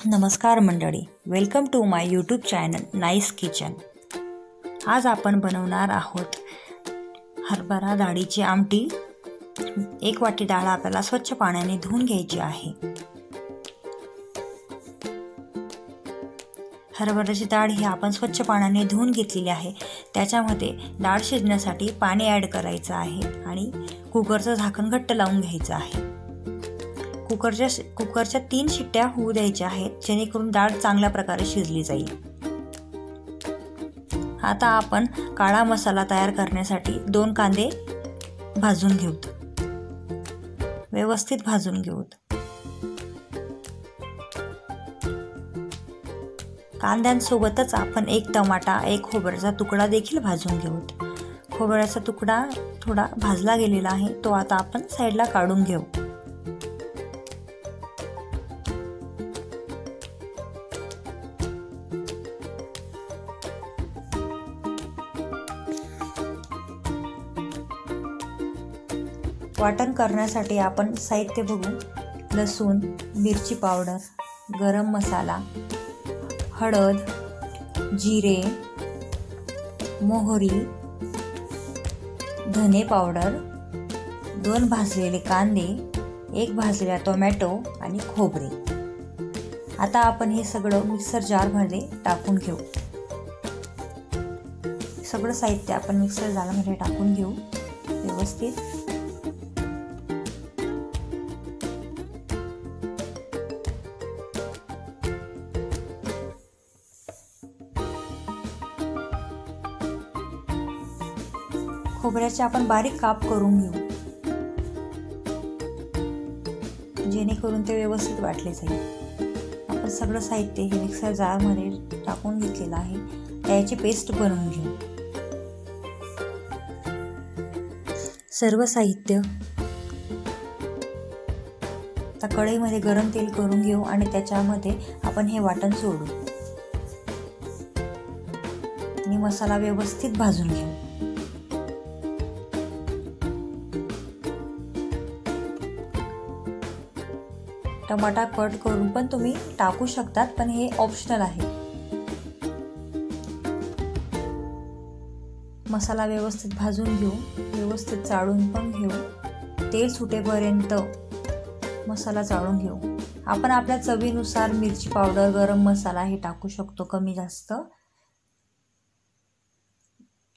नमस्कार मंडळी, welcome to my YouTube channel Nice Kitchen. आज आपण बनवणार आहोत हरभरा डाळीची आमटी। 1 वाटी डाळ आपल्याला स्वच्छ पाण्याने धुवून घ्यायची आहे। हरभऱ्याची डाळ ही आपण स्वच्छ पाण्याने धुवून घेतलेली आहे। त्याच्यामध्ये डाळ शिजण्यासाठी पाणी ॲड करायचं आहे आणि कुकरचं झाकण घट्ट लावून घ्यायचं आहे। कुकरच्या 3 शिट्ट्या होऊ द्यायच्या आहेत, जेणेकरून डाळ चांगल्या प्रकारे शिजली जाईल। आता आपण काळा मसाला तयार करण्यासाठी 2 कांदे भाजून घेऊत, व्यवस्थित भाजून घेऊत। कांद्यांसोबतच आपण 1 टमाटा, 1 खोबऱ्याचा तुकडा देखील भाजून घेऊत। खोबऱ्याचा तुकडा थोडा भाजला गेलेला आहे, तो आता आपण साईडला काढून घेऊ। वाटण करण्यासाठी आपण साहित्य बघू। लसूण, मिरची पावडर, गरम मसाला, हळद, जिरे, मोहरी, धने पावडर, 2 भाजलेले कांदे, 1 भाजलेला टोमॅटो आणि खोबरे। आता आपण हे सगळं मिक्सर जारमध्ये टाकून घेऊ। सगळं साहित्य आपण मिक्सर जारमध्ये टाकून घेऊ व्यवस्थित। खोबऱ्याचे आपण बारीक काप करून घेऊ, जेणेकरून ते व्यवस्थित वाटले जाईल। आपण सगळं साहित्य हे मिक्सर जारमध्ये टाकून घेतलेलं आहे, त्याची पेस्ट बनवून घेऊ। सर्व साहित्य आता कढईमध्ये गरम तेल करून घेऊ आणि त्याच्यामध्ये आपण हे वाटण सोडू आणि मसाला व्यवस्थित भाजून घेऊ। टमाटा कट करून पण तुम्ही टाकू शकतात, पण हे ऑप्शनल आहे। मसाला व्यवस्थित भाजून घेऊ, व्यवस्थित चाळून पण घेऊ। तेल सुटेपर्यंत मसाला चाळून घेऊ। आपण आपल्या चवीनुसार मिरची पावडर, गरम मसाला हे टाकू शकतो, कमी जास्त।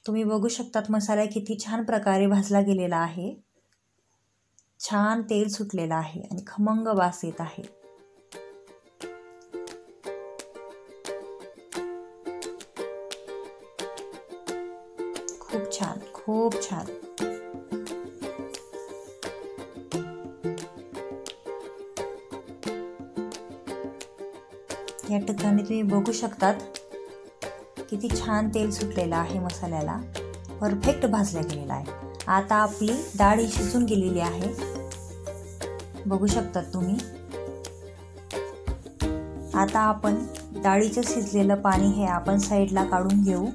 तुम्ही बघू शकतात मसाला किती छान प्रकारे भाजला गेलेला आहे। छान तेल सुटलेलं आहे आणि खमंग वास येत आहे। खूप छान, खूप छान। या ठिकाणी तुम्ही बघू शकतात किती छान तेल सुटलेलं आहे मसाल्याला, परफेक्ट भाजला गेलेला आहे। आता आपली डाळ ही शिजून गेलेली आहे, बघू शकतात तुम्ही। आता आपण डाळीचं शिजलेलं पाणी हे आपण साईडला काढून घेऊ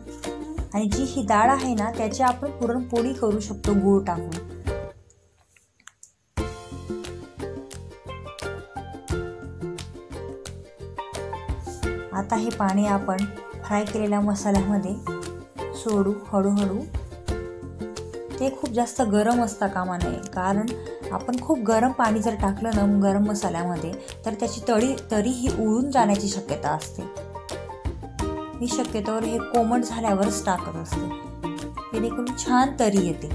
आणि जी ही डाळ आहे ना, त्याची आपण पुरणपोळी करू शकतो गूळ टाकून। आता हे पाणी आपण फ्राय केलेल्या मसाल्यामध्ये सोडू हळूहळू। ते खूप जास्त गरम असता कामा नये, कारण आपण खूप गरम पाणी जर टाकलं ना गरम मसाल्यामध्ये, तर त्याची तरी ही उडून जाण्याची शक्यता असते। मी शक्यतोवर हे कोमट झाल्यावरच टाकत असते, जेणेकरून छान तरी येते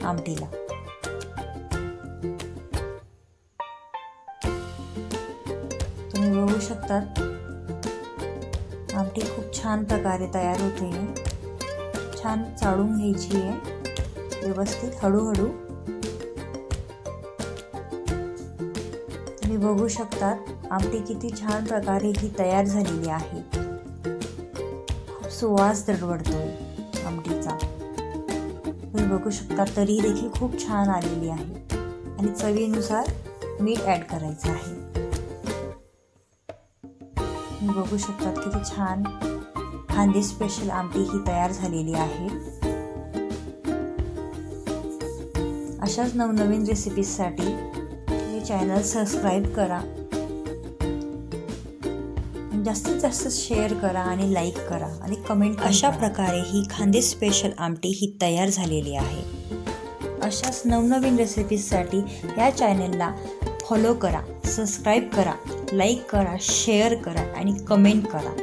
आमटीला। तुम्ही बघू शकतात आमटी खूप छान प्रकारे तयार होते। छान चाळून घ्यायची आहे व्यवस्थित हळूहळू। तुम्ही बघू शकतात आमटी किती छान प्रकारे ही तयार झालेली आहे। खूप सुवास दरवळतोय आमटीचा। तुम्ही बघू शकता तरी देखील खूप छान आलेली आहे आणि चवीनुसार मीठ ॲड करायचं आहे। तुम्ही बघू शकतात किती छान खानदेश स्पेशल आमटी ही तयार झालेली आहे। अशाच नवनवीन रेसिपीजसाठी हे चॅनल सबस्क्राईब करा। जास्तीत जास्त शेअर करा आणि लाईक करा आणि कमेंट. अशा प्रकारे ही खानदेश स्पेशल आमटी ही तयार झालेली आहे. अशाच नवनवीन रेसिपीजसाठी या चॅनलला फॉलो करा, सबस्क्राईब करा, लाईक करा, शेअर करा आणि कमेंट करा.